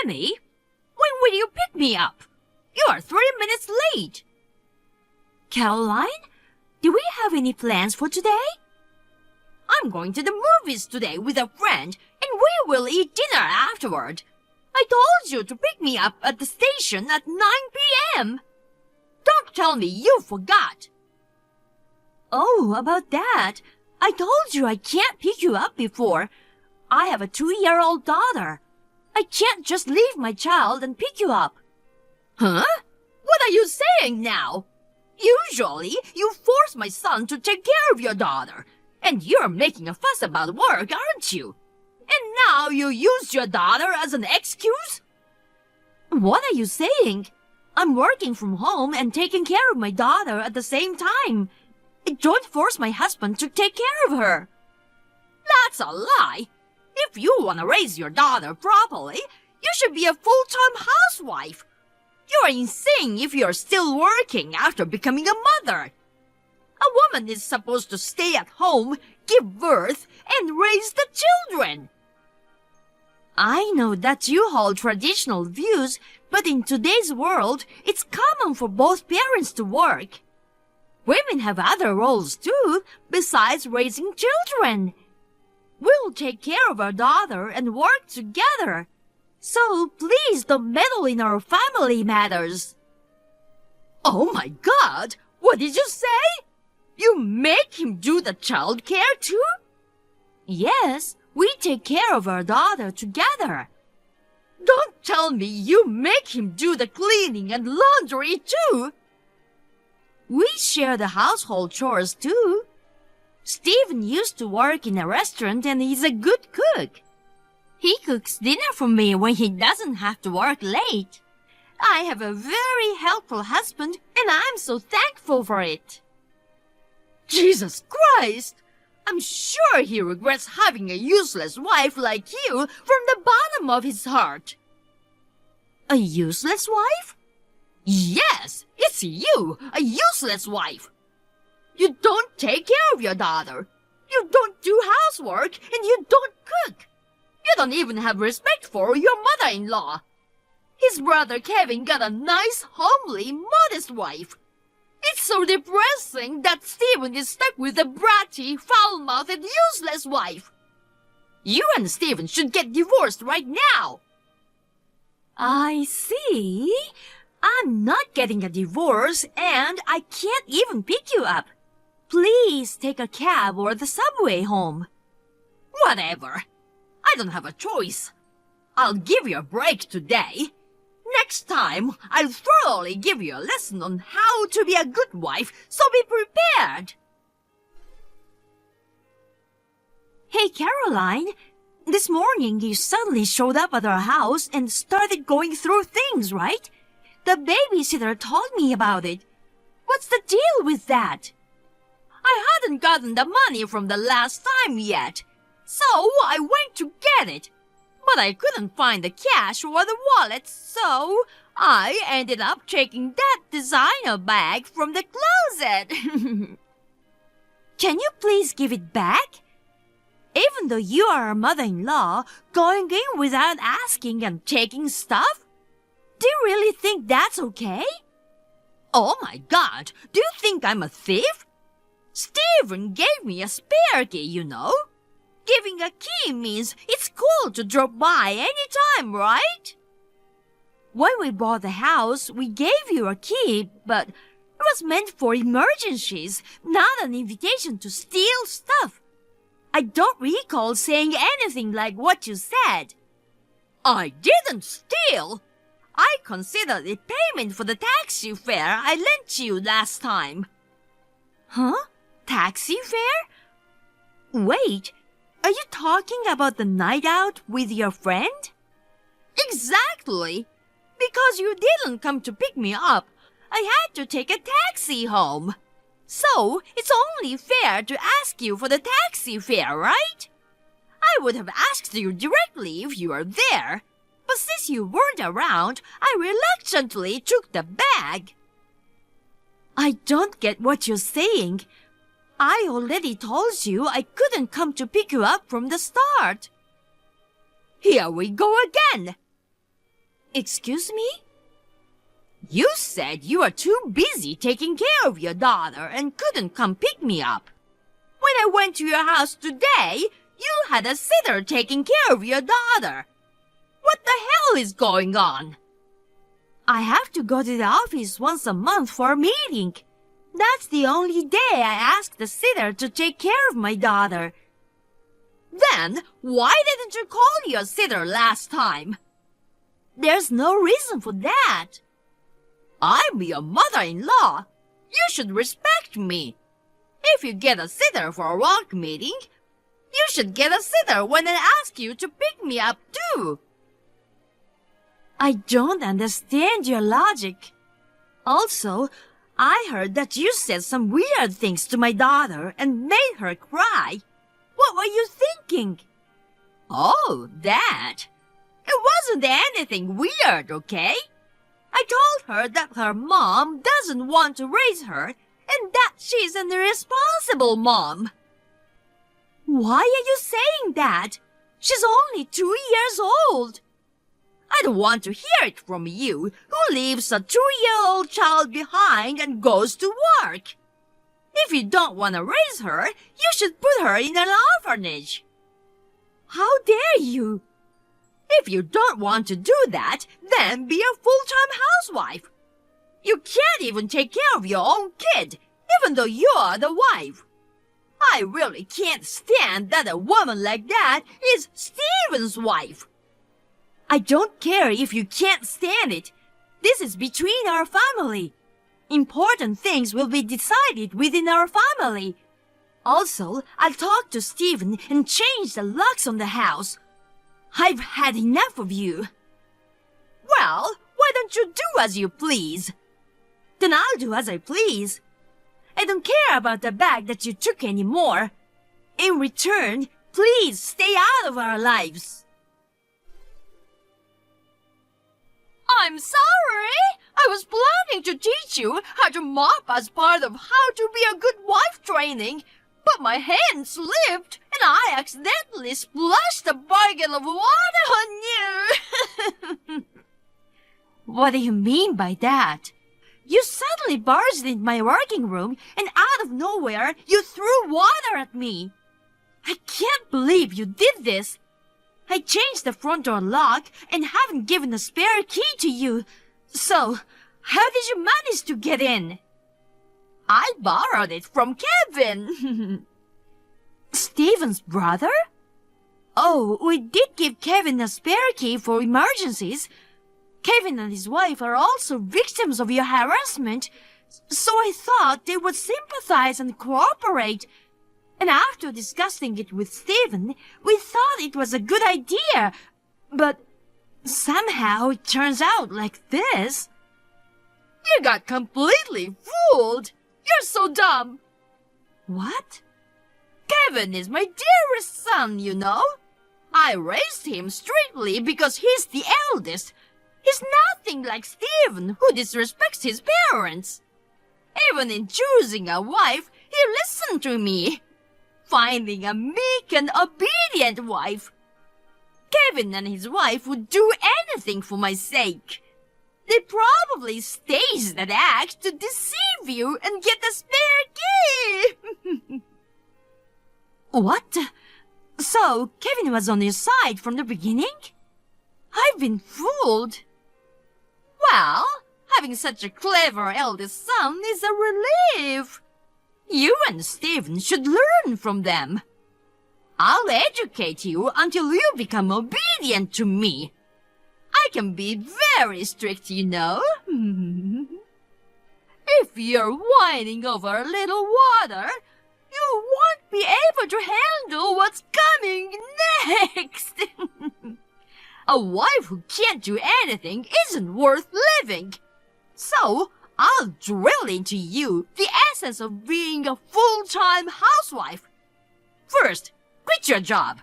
Emmy, when will you pick me up? You are 3 minutes late. Caroline, do we have any plans for today? I'm going to the movies today with a friend, and we will eat dinner afterward. I told you to pick me up at the station at 9 p.m. Don't tell me you forgot. Oh, about that. I told you I can't pick you up before. I have a 2-year-old daughter. I can't just leave my child and pick you up. Huh? What are you saying now? Usually, you force my son to take care of your daughter, and you're making a fuss about work, aren't you? And now you use your daughter as an excuse? What are you saying? I'm working from home and taking care of my daughter at the same time. I don't force my husband to take care of her. That's a lie. If you want to raise your daughter properly, you should be a full-time housewife. You're insane if you're still working after becoming a mother. A woman is supposed to stay at home, give birth, and raise the children. I know that you hold traditional views, but in today's world, it's common for both parents to work. Women have other roles too, besides raising children. We'll take care of our daughter and work together. So please don't meddle in our family matters. Oh my God! What did you say? You make him do the child care too? Yes, we take care of our daughter together. Don't tell me you make him do the cleaning and laundry too. We share the household chores too. Stephen used to work in a restaurant and he's a good cook. He cooks dinner for me when he doesn't have to work late. I have a very helpful husband and I'm so thankful for it. Jesus Christ! I'm sure he regrets having a useless wife like you from the bottom of his heart. A useless wife? Yes, it's you, a useless wife. You don't take care of your daughter. You don't do housework and you don't cook. You don't even have respect for your mother-in-law. His brother Kevin got a nice, homely, modest wife. It's so depressing that Stephen is stuck with a bratty, foul-mouthed, useless wife. You and Stephen should get divorced right now. I see. I'm not getting a divorce and I can't even pick you up. Please take a cab or the subway home. Whatever. I don't have a choice. I'll give you a break today. Next time, I'll thoroughly give you a lesson on how to be a good wife, so be prepared. Hey, Caroline. This morning you suddenly showed up at our house and started going through things, right? The babysitter told me about it. What's the deal with that? I hadn't gotten the money from the last time yet, so I went to get it. But I couldn't find the cash or the wallet, so I ended up taking that designer bag from the closet. Can you please give it back? Even though you are a mother-in-law, going in without asking and taking stuff? Do you really think that's okay? Oh my God, do you think I'm a thief? Stephen gave me a spare key, you know. Giving a key means it's cool to drop by anytime, right? When we bought the house, we gave you a key, but it was meant for emergencies, not an invitation to steal stuff. I don't recall saying anything like what you said. I didn't steal. I considered it payment for the taxi fare I lent you last time. Huh? Taxi fare? Wait, are you talking about the night out with your friend? Exactly. Because you didn't come to pick me up, I had to take a taxi home. So, it's only fair to ask you for the taxi fare, right? I would have asked you directly if you were there. But since you weren't around, I reluctantly took the bag. I don't get what you're saying. I already told you I couldn't come to pick you up from the start. Here we go again. Excuse me? You said you were too busy taking care of your daughter and couldn't come pick me up. When I went to your house today, you had a sitter taking care of your daughter. What the hell is going on? I have to go to the office once a month for a meeting. That's the only day I ask the sitter to take care of my daughter. Then, why didn't you call your sitter last time? There's no reason for that. I'm your mother-in-law. You should respect me. If you get a sitter for a work meeting, you should get a sitter when I ask you to pick me up too. I don't understand your logic. Also, I heard that you said some weird things to my daughter and made her cry. What were you thinking? Oh, that. It wasn't anything weird, okay? I told her that her mom doesn't want to raise her and that she's an irresponsible mom. Why are you saying that? She's only 2 years old. I don't want to hear it from you, who leaves a 2-year-old child behind and goes to work. If you don't want to raise her, you should put her in an orphanage. How dare you? If you don't want to do that, then be a full-time housewife. You can't even take care of your own kid, even though you're the wife. I really can't stand that a woman like that is Steven's wife. I don't care if you can't stand it. This is between our family. Important things will be decided within our family. Also, I'll talk to Steven and change the locks on the house. I've had enough of you. Well, why don't you do as you please? Then I'll do as I please. I don't care about the bag that you took anymore. In return, please stay out of our lives. I'm sorry. I was planning to teach you how to mop as part of how to be a good wife training, but my hand slipped and I accidentally splashed a bucket of water on you. What do you mean by that? You suddenly barged into my working room and out of nowhere you threw water at me. I can't believe you did this. I changed the front door lock and haven't given a spare key to you. So, how did you manage to get in? I borrowed it from Kevin. Steven's brother? Oh, we did give Kevin a spare key for emergencies. Kevin and his wife are also victims of your harassment, so I thought they would sympathize and cooperate. And after discussing it with Steven, we thought it was a good idea, but somehow it turns out like this. You got completely fooled. You're so dumb. What? Kevin is my dearest son, you know. I raised him strictly because he's the eldest. He's nothing like Steven, who disrespects his parents. Even in choosing a wife, he listened to me. Finding a meek and obedient wife. Kevin and his wife would do anything for my sake. They probably staged that act to deceive you and get a spare key. What? So, Kevin was on your side from the beginning? I've been fooled. Well, having such a clever eldest son is a relief. You and Steven should learn from them. I'll educate you until you become obedient to me. I can be very strict, you know. If you're whining over a little water, you won't be able to handle what's coming next. A wife who can't do anything isn't worth living. So, I'll drill into you the essence of being a full-time housewife. First, quit your job.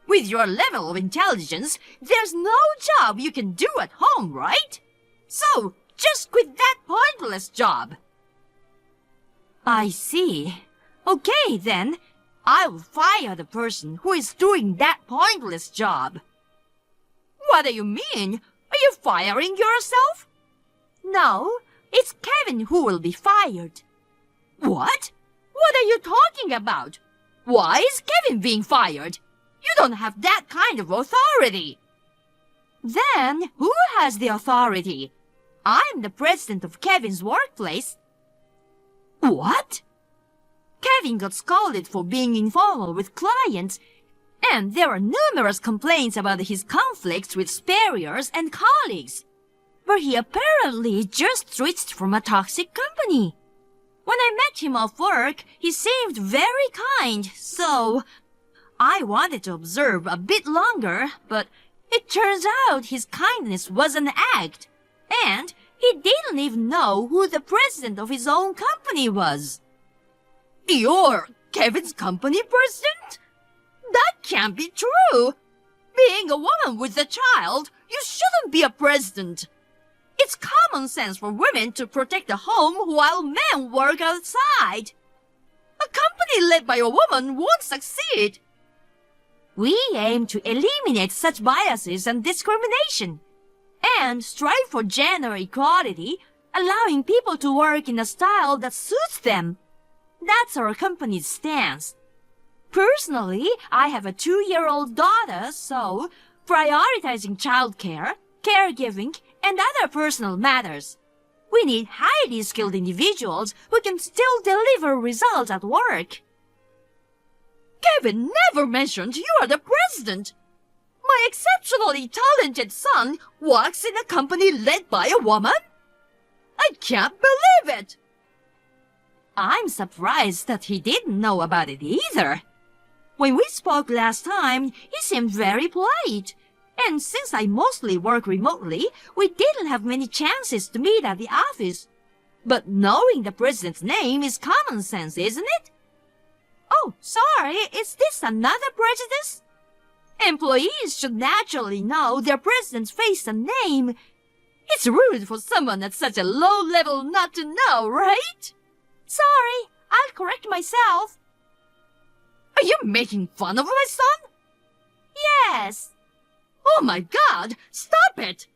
With your level of intelligence, there's no job you can do at home, right? So, just quit that pointless job. I see. Okay, then. I'll fire the person who is doing that pointless job. What do you mean? Are you firing yourself? No, it's Kevin who will be fired. What? What are you talking about? Why is Kevin being fired? You don't have that kind of authority. Then who has the authority? I'm the president of Kevin's workplace. What? Kevin got scolded for being informal with clients, and there are numerous complaints about his conflicts with superiors and colleagues. But he apparently just switched from a toxic company. When I met him off work, he seemed very kind, so I wanted to observe a bit longer, but it turns out his kindness was an act, and he didn't even know who the president of his own company was. You're Kevin's company president? That can't be true. Being a woman with a child, you shouldn't be a president. It's common sense for women to protect the home while men work outside. A company led by a woman won't succeed. We aim to eliminate such biases and discrimination, and strive for gender equality, allowing people to work in a style that suits them. That's our company's stance. Personally, I have a 2-year-old daughter, so prioritizing childcare, caregiving, and other personal matters. We need highly skilled individuals who can still deliver results at work. Kevin never mentioned you are the president. My exceptionally talented son works in a company led by a woman? I can't believe it. I'm surprised that he didn't know about it either. When we spoke last time, he seemed very polite. And since I mostly work remotely, we didn't have many chances to meet at the office. But knowing the president's name is common sense, isn't it? Oh, sorry, is this another prejudice? Employees should naturally know their president's face and name. It's rude for someone at such a low level not to know, right? Sorry, I'll correct myself. Are you making fun of my son? Yes. Oh my God, stop it!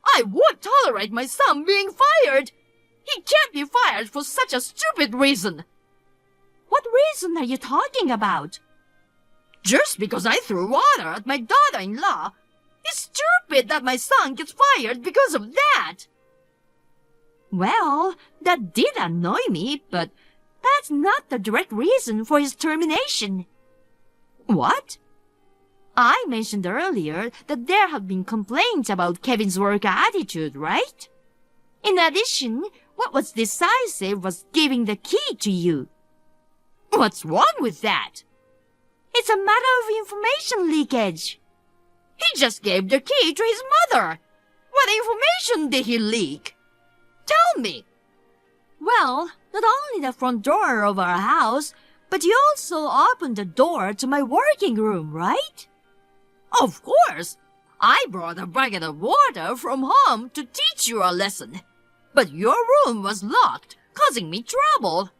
I won't tolerate my son being fired. He can't be fired for such a stupid reason. What reason are you talking about? Just because I threw water at my daughter-in-law. It's stupid that my son gets fired because of that. Well, that did annoy me, but that's not the direct reason for his termination. What? I mentioned earlier that there have been complaints about Kevin's work attitude, right? In addition, what was decisive was giving the key to you. What's wrong with that? It's a matter of information leakage. He just gave the key to his mother. What information did he leak? Tell me. Well, not only the front door of our house, but you also opened the door to my working room, right? Of course. I brought a bucket of water from home to teach you a lesson. But your room was locked, causing me trouble.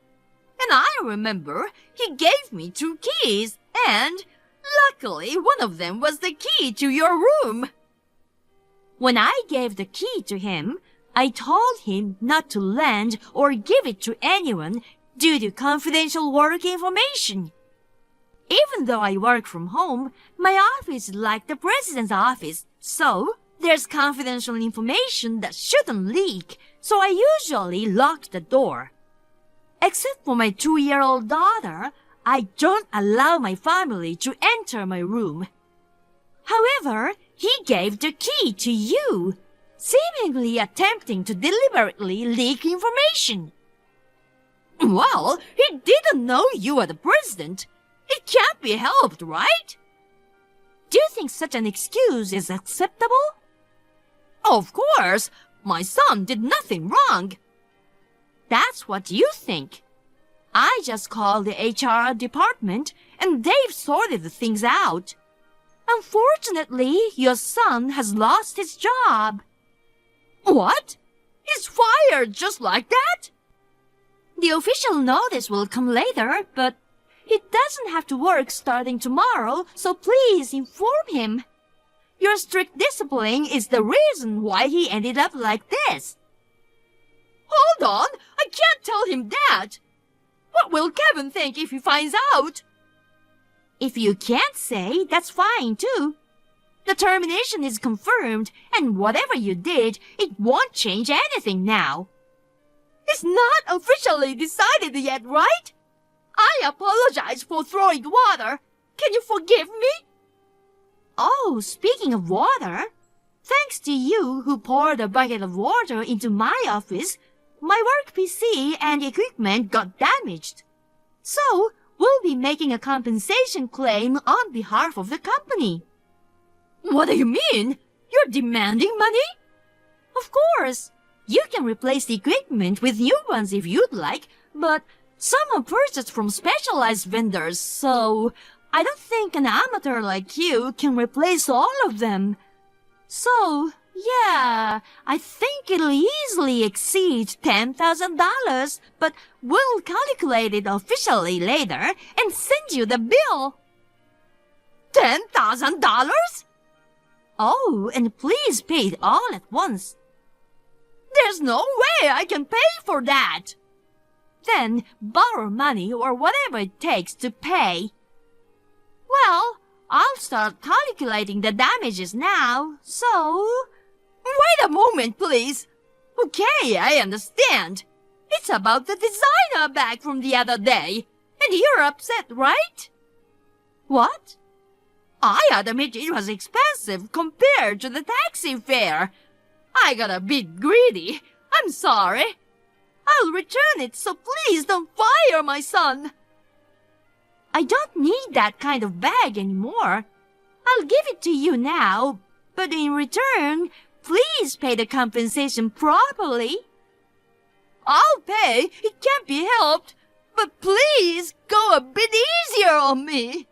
And I remember he gave me 2 keys, and luckily one of them was the key to your room. When I gave the key to him, I told him not to lend or give it to anyone due to confidential work information. Even though I work from home, my office is like the president's office, so there's confidential information that shouldn't leak, so I usually lock the door. Except for my 2-year-old daughter, I don't allow my family to enter my room. However, he gave the key to you, seemingly attempting to deliberately leak information. Well, he didn't know you were the president. It can't be helped, right? Do you think such an excuse is acceptable? Of course. My son did nothing wrong. That's what you think. I just called the HR department and they've sorted the things out. Unfortunately, your son has lost his job. What? He's fired just like that? The official notice will come later, but he doesn't have to work starting tomorrow, so please inform him. Your strict discipline is the reason why he ended up like this. Hold on, I can't tell him that. What will Kevin think if he finds out? If you can't say, that's fine too. The termination is confirmed, and whatever you did, it won't change anything now. It's not officially decided yet, right? I apologize for throwing water. Can you forgive me? Oh, speaking of water, thanks to you who poured a bucket of water into my office, my work PC and equipment got damaged. So, we'll be making a compensation claim on behalf of the company. What do you mean? You're demanding money? Of course. You can replace the equipment with new ones if you'd like, but some are purchased from specialized vendors, so I don't think an amateur like you can replace all of them. So, yeah, I think it'll easily exceed $10,000, but we'll calculate it officially later and send you the bill. $10,000? Oh, and please pay it all at once. There's no way I can pay for that. Then borrow money or whatever it takes to pay. Well, I'll start calculating the damages now, so... Wait a moment, please. Okay, I understand. It's about the designer bag from the other day, and you're upset, right? What? I admit it was expensive compared to the taxi fare. I got a bit greedy. I'm sorry. I'll return it, so please don't fire my son. I don't need that kind of bag anymore. I'll give it to you now, but in return, please pay the compensation properly. I'll pay. It can't be helped. But please go a bit easier on me.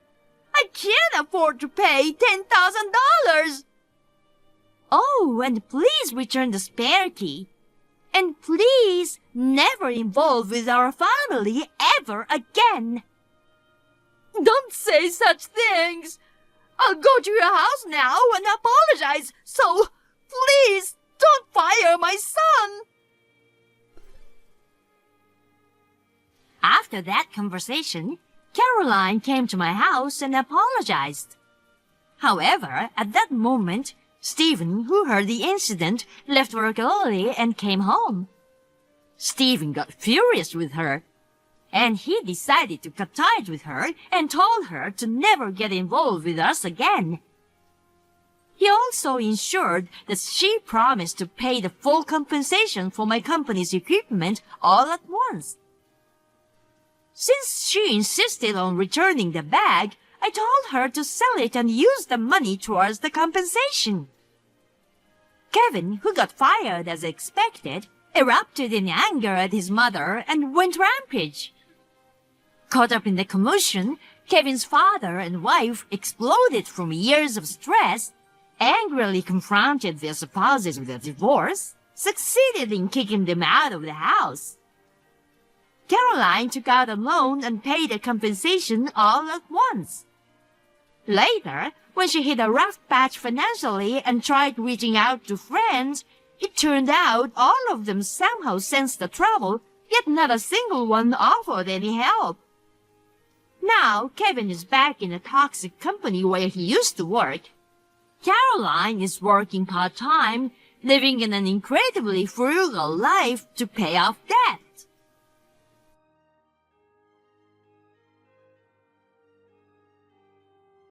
I can't afford to pay $10,000. Oh, and please return the spare key. And please never involve with our family ever again. Don't say such things. I'll go to your house now and apologize, so please don't fire my son. After that conversation, Caroline came to my house and apologized. However, at that moment, Stephen, who heard the incident, left work early and came home. Stephen got furious with her, and he decided to cut ties with her and told her to never get involved with us again. He also ensured that she promised to pay the full compensation for my company's equipment all at once. Since she insisted on returning the bag, I told her to sell it and use the money towards the compensation. Kevin, who got fired as expected, erupted in anger at his mother and went rampage. Caught up in the commotion, Kevin's father and wife exploded from years of stress, angrily confronted their spouses with a divorce, succeeded in kicking them out of the house. Caroline took out a loan and paid the compensation all at once. Later, when she hit a rough patch financially and tried reaching out to friends, it turned out all of them somehow sensed the trouble, yet not a single one offered any help. Now, Kevin is back in a toxic company where he used to work. Caroline is working part-time, living in an incredibly frugal life to pay off debt.